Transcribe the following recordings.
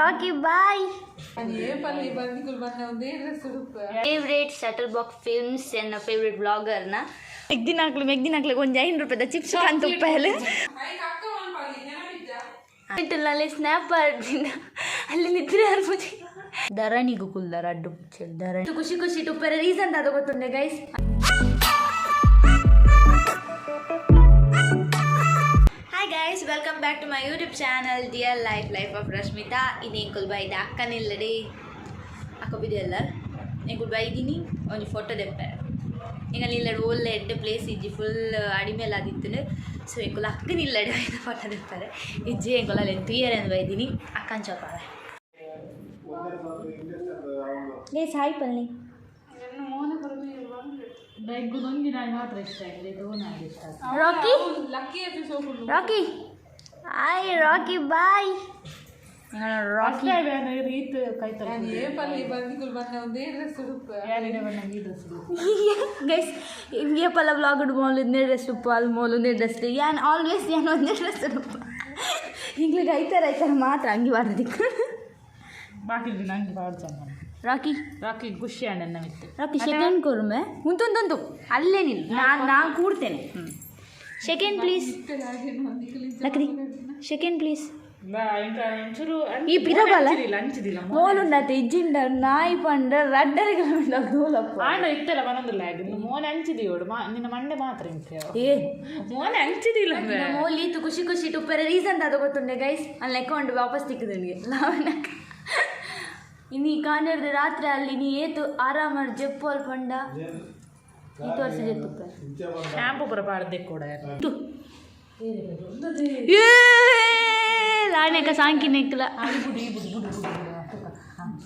ರಾಕಿ ಬಾಯ್. Favourite shuttle box films ಎನ್ನ favourite ಬ್ಲಾಗರ್ನ ಮೆಗ್ದಿನಾಕ್ಲೆ ಒಂದು 5 ರೂಪಾಯಿದ chips ಕಾಂತ ಉಪ್ಪಲ್ಲಿ ಅಲ್ಲಿ ಸ್ನ್ಯಾಪ್ ಅಲ್ಲಿ ನಿದ್ರೆ ಅನ್ಬೋದು ಧರಣಿಗೂ ಕುಲ್ದಾರ ಅಡ್ಡು ಧರಣಿ ಖುಷಿ ಖುಷಿ ಟುಪ್ಪರ ರೀಸನ್ ಅದು ಗೊತ್ತುಂಡೆ guys. Hi guys, welcome back to my YouTube channel dear life of Rashmita. ಇನ್ನೇಂಕುಲ್ ಬೈದ ಅಕ್ಕನಿಲ್ಲಡಿ ಅಕ್ಕ ಬಿದೆಲ್ಲ ಎಂಕುಲ್ ಬೈದಿನಿ ಒಂದು ಫೋಟೋ ದೆಪ್ಪೆ ಈಗ ನಿಲ್ಲಡು ಒಳ್ಳೆ ಎಡ್ಡೆ ಪ್ಲೇಸ್ ಇಜ್ಜಿ ಫುಲ್ ಅಡಿಮೇಲೆ ಆದಿತ್ತು. ಸೊ ಎಂಕುಲ್ ಅಕ್ಕನಿಲ್ಲಡಿ ಬೈದ ಫೋಟೋ ದೆಪ್ಪರೆ ಇಜ್ಜಿ ಎಂಕುಲಲ್ಲಿ ಕ್ಲಿಯರ್ ಎಂದು ಬೈದಿನಿ ಅಕ್ಕನ ಚೋಪಾರೆ ಗೈಸ್. ಹಾಯ್ ಪಲ್ನಿ Rocky Rocky hi Rocky bye. Guys ಇಂಗೆ ಪಲ್ಲ ಬ್ಲಾಗ್ ಮೋಲ್ ಒಂದೇ ಡ್ರೆಸ್ ಉಪ್ಪು ಅಲ್ಲಿ ಮೋಲ್ ಒಂದೇ ಡ್ರೆಸ್ ಯಾನ್ ಆಲ್ವೇಸ್ ಯಾನ್ ಒಂದೇ ಡ್ರೆಸ್ ಉಪ್ಪು ಇಂಗ್ಲಿಗೆ ಐತಾರ ಮಾತ್ರ ಹಂಗೆ ಬಾರ್ದಿಕ್ಕೆ ಬಾಕಿ ದಿನ ಹಂಗೆ ಬಾಡ್ಸ ರಾಕಿ ಖುಷಿ ಅಣ್ಣ ರಾಕಿ ಸೆಕೆಂಡ್ ಕೊರುಮೆ ಉಂತುಂತುಂತು ಅಲ್ಲೇನಿಲ್ಲ ನಾನು ಕೂಡ್ತೇನೆ. ಸೆಕೆಂಡ್ ಪ್ಲೀಸ್ ಲಕ್ರಿ ಸೆಕೆಂಡ್ ಪ್ಲೀಸ್. ಈ ಪಿರಬಲ್ಲ ಮೋನುಂಡತ್ತೆ ಇಜ್ಜಿಂಡ ನಾಯಿ ಪಂಡ ರಡ್ಡರಿಗೆ ಆಂಡ ಇತ್ತಲ್ಲ ಮನೊಂದಿಲ್ಲ ಮೋನೆ ಹಂಚಿದೀವಡು ನಿನ್ನ ಮಂಡೆ ಮಾತ್ರ ಏ ಮೋನೆ ಹಂಚಿದಿಲ್ಲ ಮೋಲಿತ್ತು ಖುಷಿ ಖುಷಿ ಟುಪ್ಪರ ರೀಸನ್ ಅದು ಗೊತ್ತುಂಡೆ ಗೈಸ್. ಅಲ್ಲಿ ಲೆಕ್ಕೊಂಡು ವಾಪಸ್ ತಿಕ್ಕದು ನನಗೆ ಲಾವಣಕ್ಕ ಇನ್ನೀ ಕಾಂಡದ ರಾತ್ರಿ ಅಲ್ಲಿ ನೀ ಏತು ಆರಾಮ ಜಪ್ಪು ಅಲ್ಲಿ ಪಂಡ ಈ ತೋರಿಸಿ ಜಪ್ಪುತ್ತ ಶಾಂಪು ಪುರ ಪಾಡ್ದೆ ಕೂಡ ಲಾಣೆಕ ಸಾಂಕಿ ನೆಕ್ಕಲ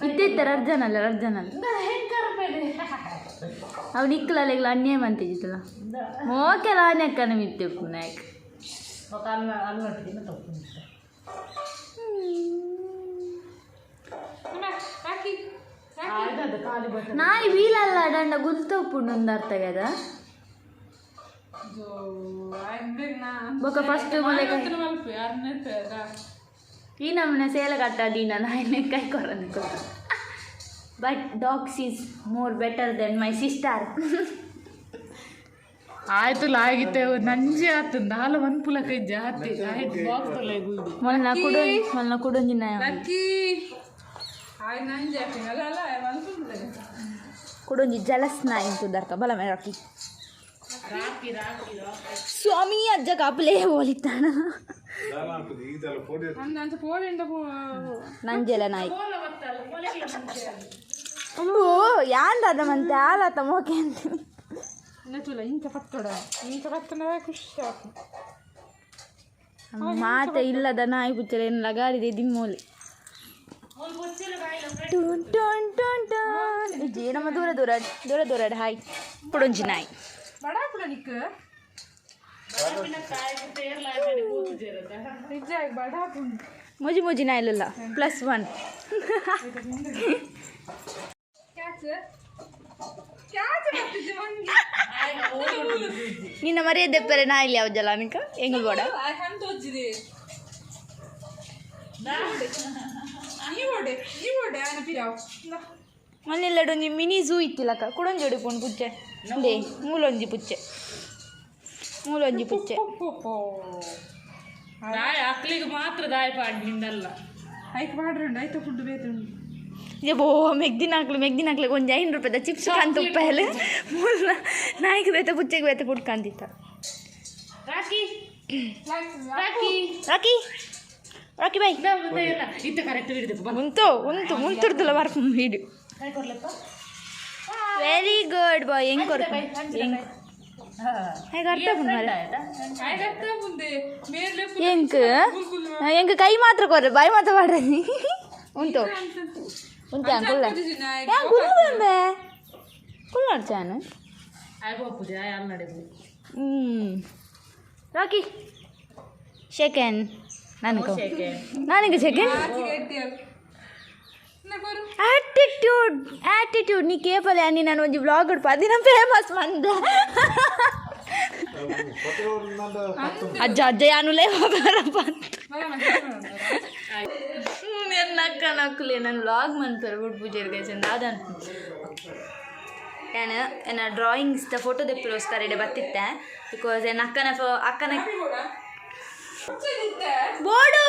ಇತ್ತಿತ್ತರ ಅರ್ಜನಲ್ಲ ಅವು ನಿಕ್ಕಲಲ್ಲ ಅನ್ಯಾಯ ಅಂತಿದ್ದಿತ್ತಲ್ಲ ಮೋಕೆ ಲಾಣೆಕ್ಕನ ಮಿತ್ತೆಪ್ಪು ನಾಯಕ ನಾಯಿ వీలల్ల డండ గుంతప్పుడు ఉందర్త కదా ఒక ఫస్ట్ ఈ నమ్మన సేల కట్టది నాయన కై కొరను but dogs is more better than my sister. ಆಯ್ತು ಲಾಗಿತ್ತೇವು ನಂಜಿ ಆತಂದ ಹಾಲು ಒಂದು ಪುಲಕೈ ಜಾತಿ ಆಯ್ತು ಬಾಕ್ಸ್ ತೊಲೆಗು ಮೊನ್ನ ಕುಡೊಂಜಿನ ಕುಡೊಂಜಿ ಜಲಸ್ನ ಇಂತು ದರ್ಕ ಬಲ ಮೇ ರಾಕಿ ಸ್ವಾಮಿ ಅಜ್ಜ ಕಾಪಲೇ ಹೋಲಿತ್ತಾನ ನಂಜೆಲ ನಾಯಿ ಅಂಬು ಯಾಂದದ ಮಂತೆ ಆಲತ್ತ ಮೋಕೆ ಅಂತೀನಿ ಮಾತೆ ಇಲ್ಲದ ನಾಯಿ ಪುಚ್ಚಲ ಏನು ಲಗಾಡಿದೆ ದಿಮ್ಮೋಲಿ ನಮ್ಮ ದೂರ ಹಾಯ್ ಪುಡೊಂಜಿ ನಾಯಿ ಮುಜಿ ನಾಯಿಲ್ಲ +1 ನಿನ್ನ ಮರ್ಯಾದೆಪ್ಪರೆ ನಾಯಿಲ್ಲ ಯಾವ ಜಲ ನಿಕ ಹೆಂಗ್ ಬೋಡ ಮನೆಲ್ಲಡು ನೀ ಮಿನಿ ಝೂ ಇತ್ತಿಲ್ಲಕ್ಕ ಕುಡೊಂಜೋಡಿ ಪೋಣ್ ಪುಚ್ಚೆ ದೇ ಮೂಲೊಂಜಿ ಪುಚ್ಚೆ ದಾಯ ಅಕ್ಲಿಗೆ ಮಾತ್ರ ದಾಯ ಪಾಡಿಂಡಲ್ಲ ಐಕ್ ಮಾಡ್ರಂಡು ಆಯ್ತು ಫುಡ್ ಬೇತುಂಡು ಬೋ ಮೆಗ್ದಿನಾಕ್ಲೆ ಒಂದು 5 ರೂಪಾಯಿದ ಚಿಪ್ಸ್ ಕಾಂತ ಉಪ್ಪಲ್ಲಿ ಮೂಲ ನಾಯಿಗೆ ಬೇತ ಪುಚ್ಚೆಗೆ ಬೇತ ಫುಡ್ ಕಾಂತಿತ್ತ. ರಾಕಿ ರಾಕಿ ಬಾಯ್ ಇತ್ತ ಕರೆಕ್ಟ್ ಹಿಡಿದು ಮುಂತುರ್ದಲ್ಲ ವರ್ಕ್ ಹಿಡಿ ವೆರಿ ಗುಡ್ ಬಾಯ್ ಹೆಂಗೆ ಕೊಡ್ತಾರೆ ಹೆಂಗೆ ಕೈ ಮಾತ್ರ ಕೊರ್ರೆ ಬಾಯಿ ಮಾತ್ರ ಮಾಡ್ರಿ ಉಂಟು ಕುಲ್ಲಾಡ್ಚಾನು ರಾಕಿ ಸೆಕೆಂಡ್ ನನಗೆ ಸೆಕೆಂಡ್ ಆಟಿಟ್ಯೂಡ್ ನೀ ಕೇಪಲ್ ಯಾನಿ ನಾನು ಒಂದು ವ್ಲಾಗ್ ಪದಿನ ಫೇಮಸ್ ಮಂದ ಅಜ್ಜ ಯಾನುಲೇ ನನ್ನ ಅಕ್ಕ ನಕ್ಕಲೆ ನಾನು ವ್ಲಾಗ್ ಮಾಡ್ತಾರೆ ಗುಡ್ ಪೂಜೆ ಚಂದ ಅದಂತ ನಾನು ಏನ ಡ್ರಾಯಿಂಗ್ಸ್ ಫೋಟೋ ತೆಪ್ಪಿಗೋಸ್ಕರ ಇಡೆ ಬರ್ತಿತ್ತೆ ಬಿಕಾಸ್ ಏನು ಅಕ್ಕನ ಬೋರ್ಡು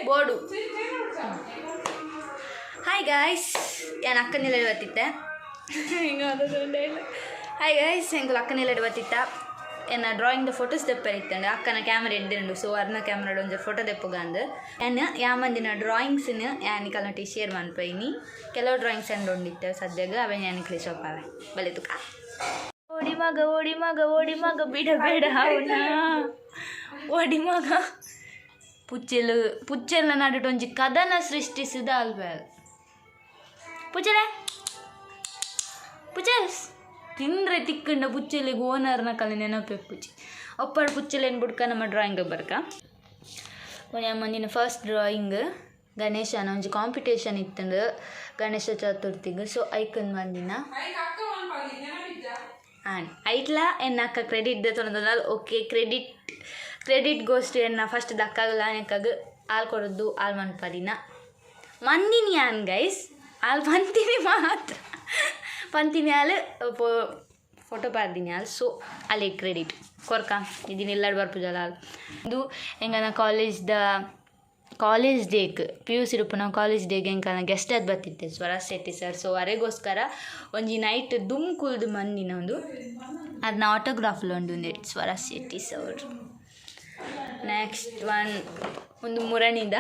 ಬೋರ್ಡು ಹಾಯ್ ಗಾಯ್ಸ್ ಏನು ಅಕ್ಕನೆಲ್ಲ ಬರ್ತಿತ್ತೆ ಹಿಂಗೆ ಹಾಯ್ ಗಾಯ್ಸ್ ಎಂಕುಲು ಅಕ್ಕನೆಲ್ಲ ಬರ್ತಿತ್ತ ಏನ ಡ್ರಾಯಿಂಗ್ದ ಫೋಟೋಸ್ ತೆಪ್ಪರಿತ್ತಂಡು ಅಕ್ಕನ ಕ್ಯಾಮ್ರಾ ಎಡ್ದುಂಡು ಸೊ ಅರ್ನ ಕ್ಯಾಮ್ರಾಡ್ ಒಂಜಿ ಫೋಟೋ ತೆಪ್ಪುಗಂದು ಏನು ಯಾಮಂದಿನ ಡ್ರಾಯಿಂಗ್ಸ್ನ ಯಾನಿಕಲ್ನೊಟ್ಟಿ ಶೇರ್ ಮನ್ಪೈನಿ ಕೆಲವು ಡ್ರಾಯಿಂಗ್ಸ್ ಎಂಡ್ ಉಂಡಿತ್ತು ಸದ್ಯಾಗ ಅವೇ ಯಾನಿಕಲಿ ಸೊಪ್ಪಾವೆ ಬಲೆ ತುಕ ಓಡಿ ಮಗ ಬಿಡಬೇಡ ಅವನ ಓಡಿ ಮಗ ಪುಚ್ಚೆಲ್ಲ ನಾಡಿಟ್ಟು ಒಂಜಿ ಕದನ ಸೃಷ್ಟಿಸಿದ ಅಲ್ವೇ ಪುಚ್ಚೆಲ್ಸ್ ತಿಂದರೆ ತಿಕ್ಕಂಡ ಪುಚ್ಚೆಲಿಗೆ ಓನರ್ನ ಕಲೆ ನೆನಪೆ ಪುಚ್ಚಿ ಒಪ್ಪಡು ಪುಚ್ಚೆಲೇನು ಬಿಡ್ಕ ನಮ್ಮ ಡ್ರಾಯಿಂಗ್ ಬರ್ಕ ಮಂದಿನ ಫಸ್ಟ್ ಡ್ರಾಯಿಂಗ್ ಗಣೇಶನ ಒಂಜಿ ಕಾಂಪಿಟೇಷನ್ ಇತ್ತಂದು ಗಣೇಶ ಚತುರ್ಥಿಗೆ ಸೊ ಐಕನ್ ಮಂದಿನ ಐಟ್ಲ ಎನ್ನ ಅಕ್ಕ ಕ್ರೆಡಿಟ್ ತೊಗೊಂಡು ಓಕೆ ಕ್ರೆಡಿಟ್ ಗೋಸ್ಟ್ ಎನ್ನ ಫಸ್ಟ್ ದಕ್ಕಾಗಲ್ಲ ನೆಕ್ಕಾಗ ಹಾಲು ಕೊಡೋದು ಹಾಲು ಮನ್ಪದಿನ ಮಂದಿನಿ ಆನ್ ಗೈಸ್ ಹಾಲು ಪಂತೀನಿ ಮಾತ್ರ ಪಂತೀನಿ ಹಾಲು ಫೋಟೋ ಪಾರ್ದಿನಿ ಹಾಲು ಸೊ ಅಲ್ಲಿ ಕ್ರೆಡಿಟ್ ಕೊರ್ಕ ಇದೀನಿ ಎಲ್ಲಾಡು ಬರ್ಪುಜಲ್ಲ ಹಾಲು ಇದು ಹೆಂಗನ ಕಾಲೇಜ್ ಡೇಗೆ ಪಿ ಯು ಸಿ ರೂಪನ ಕಾಲೇಜ್ ಡೇಗೆ ಹೆಂಗೆ ಗೆಸ್ಟ್ ಅದು ಬರ್ತಿತ್ತೆ ಸ್ವರಾಜ್ ಶೆಟ್ಟಿ ಸರ್ ಸೊ ಅವರಿಗೋಸ್ಕರ ಒಂಜಿ ನೈಟ್ ದುಮ್ ಕುಲ್ದು ಮಂದಿನ ಒಂದು ಅದನ್ನ ಆಟೋಗ್ರಾಫ್ಲು ಉಂಡು ಸ್ವರಾಜ್ ಶೆಟ್ಟಿ ಸರ್ ನೆಕ್ಸ್ಟ್ ಒಂದು ಮುರಣಿದ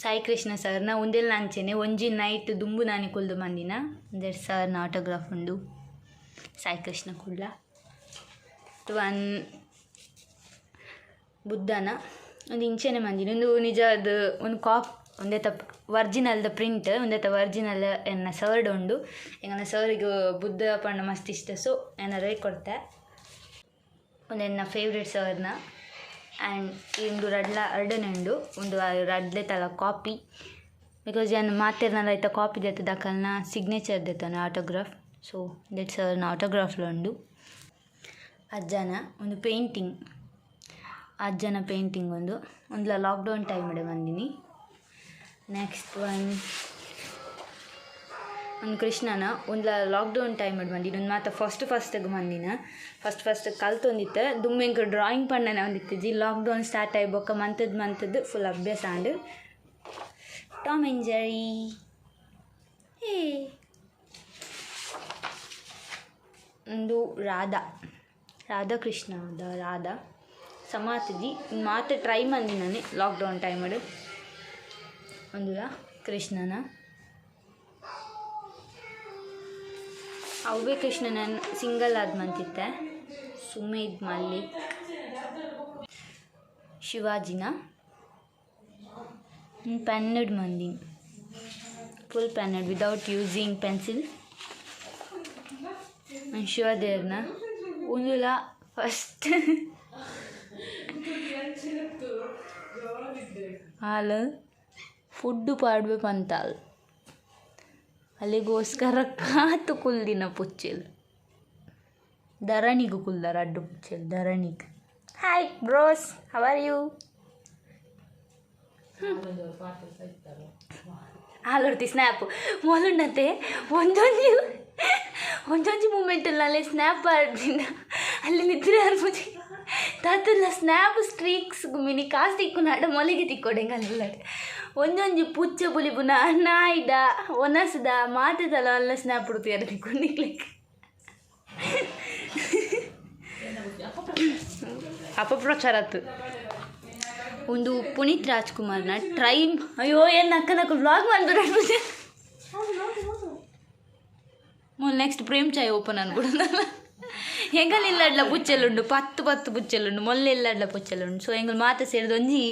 ಸಾಯಿ ಕೃಷ್ಣ ಸರ್ನ ಒಂದೆಲ್ಲ ಅಂಚೆನೆ ಒಂಜಿ ನೈಟ್ ದುಂಬು ನಾನಿ ಕುಲ್ದು ಮಂದಿನ ಒಂದೆರಡು ಸರ್ನ ಆಟೋಗ್ರಾಫ್ ಉಂಡು ಸಾಯಿ ಕೃಷ್ಣ ಕುಲ್ಲ ಬುದ್ಧನ ಒಂದು ಇಂಚೆನೆ ಮಂದಿನ ಒಂದು ನಿಜದ ಒಂದು ಒಂದೇತ ವರ್ಜಿನಲ್ದ ಪ್ರಿಂಟ್ ಒಂದೇತ ವರ್ಜಿನಲ್ ಎನ್ನ ಸರ್ಡ್ ಉಂಡು ಎಂಗನ ಸರ್ಗೆ ಬುದ್ಧ ಪಂಡ ಮಸ್ತ್ ಇಷ್ಟ ಸೊ ಏನಾರ ಕೊಡ್ತೆ ಒಂದು ಎನ್ನ ಫೇವ್ರೇಟ್ ಸರ್ನ ಆ್ಯಂಡ್ ಇಂದು ಅರ್ಡನೆ ಉಂಡು ಒಂದು ರಡ್ಲೆ ತಲ ಕಾಪಿ ಬಿಕಾಸ್ ಏನು ಮಾತಿರ್ನಲ್ಲ ಆಯ್ತಾ ಕಾಪಿ ದೆತ್ತ ದಕ್ಕಲ್ನ ಸಿಗ್ನೇಚರ್ ದೆತ್ತಾನೆ ಆಟೋಗ್ರಾಫ್ ಸೊ ದಟ್ ಸರ್ನ ಆಟೋಗ್ರಾಫ್ಲು ಉಂಡು ಅಜ್ಜನ ಒಂದು ಪೇಂಟಿಂಗ್ ಅಜ್ಜನ ಪೇಂಟಿಂಗ್ ಒಂದು ಲಾಕ್ಡೌನ್ ಟೈಮಡೆ ಬಂದಿನಿ ನೆಕ್ಸ್ಟ್ ಒಂದು ಕೃಷ್ಣನ ಒಂದು ಲಾಕ್ಡೌನ್ ಟೈಮಡ್ ಬಂದಿನಿ ಒಂದು ಮಾತ್ರ ಫಸ್ಟಿಗೆ ಬಂದಿನ ಫಸ್ಟ್ ಕಲ್ತೊಂದಿತ್ತು ದುಮ್ಮೆಂಗೆ ಡ್ರಾಯಿಂಗ್ ಪಂಡನೆ ಒಂದಿತ್ತು ಜಿ ಲಾಕ್ಡೌನ್ ಸ್ಟಾರ್ಟ್ ಆಯ್ಬೋಕ ಮಂತದ್ದು ಫುಲ್ ಅಭ್ಯಾಸ ಆಂಡು ಟಾಮ್ ಆ್ಯಂಡ್ ಜೆರಿ ಹೇ ಒಂದು ರಾಧಾಕೃಷ್ಣ ರಾಧಾ ಸಮಾತಿದಿ ಮಾತು ಟ್ರೈ ಮಂದಿನೇ ಲಾಕ್ಡೌನ್ ಟೈಮಡು ಒಂದು ಕೃಷ್ಣನ ಅವೇ ಕೃಷ್ಣನ ಸಿಂಗಲ್ ಆದ ಮಂತಿತ್ತೆ ಸುಮೇಧ್ ಮಲ್ಲಿಕ್ ಶಿವಾಜಿನ ಪೆನ್ನಡ್ ಮಂದಿ ಫುಲ್ ಪೆನ್ನಡ್ ವಿದೌಟ್ ಯೂಸಿಂಗ್ ಪೆನ್ಸಿಲ್ ಶಿವದೇವ್ರನ್ನ ಒಂದುಲ ಫಸ್ಟ್ ಹಾಲು ಫುಡ್ಡು ಪಾಡ್ಬೆ ಪಂತಾಲ್ ಅಲ್ಲಿಗೋಸ್ಕರ ಕಾತು ಕುಲ್ದಿನ ಪುಚ್ಚೆಲ್ ಧರಣಿಗೂ ಕುಲ್ದಾರ ಅಡ್ಡು ಪುಚ್ಚೆಲ್ ಧರಣಿಗೆ hi bros how are you ಹಾಲೊಡ್ತಿ ಸ್ನ್ಯಾಪು ಮೊಲುಂಡತೆ ಒಂದೊಂದು ಮೂಮೆಂಟಲ್ಲಿ ಸ್ನ್ಯಾಪ್ ಆಡ್ದಿಂದ ಅಲ್ಲಿ ನಿದ್ರೆ ಅನ್ಬೋದು ತಾತಲ್ಲ ಸ್ನ್ಯಾಪ್ ಸ್ಟ್ರೀಕ್ಸ್ ಮಿನಿ ಕಾಸ್ಟಿಕ್ಕು ನಾಡ ಮೊಲಿಗೆ ತಿಕ್ಕೊಡೆಂಗೆ ಅಲ್ಲ ಒಂದೊಂದು ಪುಚ್ಚ ಬುಲಿಬುನ ನಾಯ್ಡ ಒನಸ್ದ ಮಾತದಲ್ಲ ಅಲ್ಲ ಸ್ನ್ಯಾಪ್ ಉಡ್ತೀಯಾರ ತಿಕ್ಕೊಂಡಿಕ್ಲಿಕ್ಕೆ ಅಪಪ್ರಚಾರತ್ತು ಒಂದು ಪುನೀತ್ ರಾಜ್ಕುಮಾರ್ನ ಟ್ರೈನ್ ಅಯ್ಯೋ ಏನು ನಕ್ಕ ವ್ಲಾಗ್ ಮಾಡ್ತಾರೆ ನೆಕ್ಸ್ಟ್ ಪ್ರೇಮ್ ಚಾಯ್ ಓಪನ್ ಅನ್ಬಿಡೋಣ ಹೆಂಗಲ್ ಇಲ್ಲಡ್ಲ ಪುಚ್ಚೆಲ್ಲುಂಡು ಪತ್ತು ಪುಚ್ಚೆಲ್ಲುಂಡು ಮೊಲ್ಲೆಲ್ಲಡ್ಲ ಪುಚ್ಚೆಲ್ಲುಂಡು ಸೊ ಹೆಂಗಲ್ ಮಾತ ಸೇರಿದ ಒಂಜಿ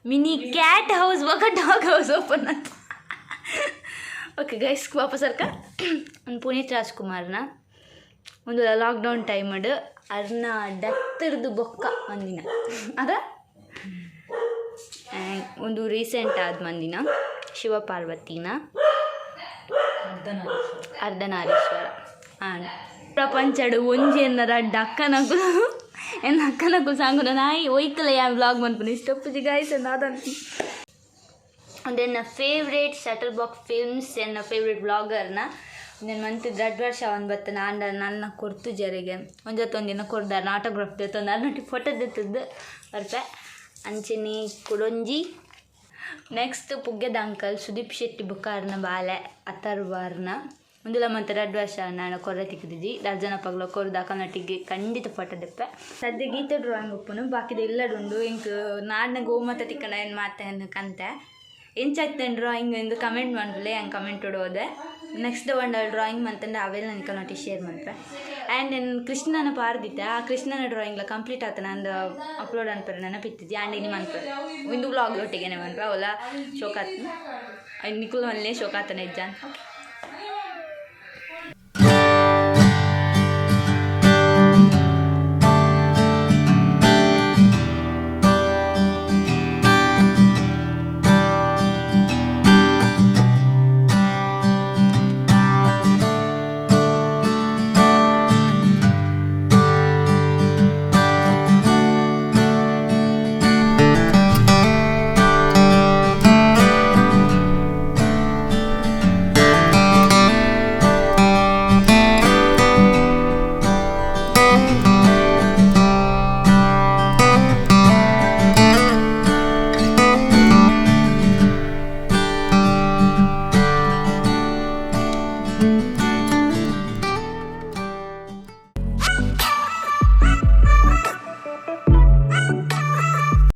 ಮಿನಿ ಕ್ಯಾಟ್ ಹೌಸ್ ಬೊಕ ಡಾಗ್ ಹೌಸ್ ಓಪನ್ ಅಂತ ಓಕೆ ಗೈಸ್ ವಾಪಸ್ ಅರ್ಕ ಒಂದು ಪುನೀತ್ ರಾಜ್ಕುಮಾರ್ನ ಒಂದು ಲಾಕ್ಡೌನ್ ಟೈಮಡ್ ಅರ್ನ ಡೆತ್ತರ್ದು ಬೊಕ್ಕ ಒಂದಿನ ಅದ ಒಂದು ರೀಸೆಂಟ್ ಆದ ಮಂದಿನ ಶಿವಪಾರ್ವತಿನ ಅರ್ಧನಾರೀಶ್ವರ ಪ್ರಪಂಚಡು ಒಂಜಿ ಎನ್ನರ ಡಕ್ಕನಗು ಏನು ಅಕ್ಕನಕ್ಕೂ ಸಾಂಗು ನಾಯಿ ಒಯ್ಕಲ್ಲ ಯಾವ ವ್ಲಾಗ್ ಮಾಡ್ತೀನಿ ಇಷ್ಟೊಪ್ಪು ಗಾಯ್ಸ್ ಅದಂತ and then favourite shuttle box films ಎನ್ನ ಫೇವ್ರೇಟ್ ಬ್ಲಾಗರ್ನ నేను మంచి దడ్ వర్ష ಒಂದು ಬತ್ತು ನನ್ನ ಕೊಡ್ತು ಜರಿಗೆ ಒಂದಿನ ಕೊಡ್ದಾರ ಆಟೋಗ್ರಾಫ್ ತೆತ್ತೊಂದಾರ ನಟಿ ಫೋಟೋ ತೆತ್ತದ್ದು ಬರ್ಪೆ ಅಂಚೆನಿ ಕುಡೊಂಜಿ ನೆಕ್ಸ್ಟ್ ಪುಗ್ಗೆದ ಅಂಕಲ್ ಸುದೀಪ್ ಶೆಟ್ಟಿ ಬುಕ್ಕಾರ್ನ ಬಾಲೆ ಅಥರ್ವಾರ್ನ ಮುಂದಿನ ಮತ್ತೆ 2 ವರ್ಷ ನಾನು ಕೊರ್ರೆ ತಿಕ್ಕಿದ್ದಿ ದರ್ಜನ ಪಗ್ಲ ಕೊರ್ದಾಕ ನಟಿಗೆ ಖಂಡಿತ ಫೋಟೋ ದೆಪ್ಪೆ ಸದ್ಯ ಗೀತೆ ಡ್ರಾಯಿಂಗ್ ಒಪ್ಪನು ಬಾಕಿದ ಎಲ್ಲಡುಂಡು ಇಂಕ್ ನಾಡ್ನ ಗೋಮತ ತಿಕ್ಕನ ಏನು ಮಾತೆ ಕಂತೆ ಎಂಚಾಯ್ತು ಡ್ರಾಯಿಂಗ್ ಎಂದು ಕಮೆಂಟ್ ಮಾಡಲೇ ಹಂಗೆ ಕಮೆಂಟ್ ಹೋದೆ ನೆಕ್ಸ್ಟ್ ಒಂದು ಡ್ರಾಯಿಂಗ್ ಮಂತಂದ್ರೆ ಅವೆಲ್ಲ ನನಗೆ ನೋಡಿ ಶೇರ್ ಮಾಡ್ತೆ ಆ್ಯಂಡ್ ನಾನು ಕೃಷ್ಣನ ಪಾರ್ದಿತ್ತೆ ಆ ಕೃಷ್ಣನ ಡ್ರಾಯಿಂಗ್ಲ ಕಂಪ್ಲೀಟ್ ಆತ ನಂದು ಅಪ್ಲೋಡ್ ಅನ್ಪರೆ ನೆನಪಿತ್ತಿದ್ದೆ ಆ್ಯಂಡ್ ಇನ್ನು ಮನ್ಪರೆ ಒಂದು ವ್ಲಾಗ್ ಒಟ್ಟಿಗೆ ಮನ್ಪೆ ಅವಲ್ಲ ಶೋಕಾತ್ ನಿಕ್ಕುಲ್ ಮಲ್ಲೇ ಶೋಕಾತನ ಇಜ್ಜಾನ್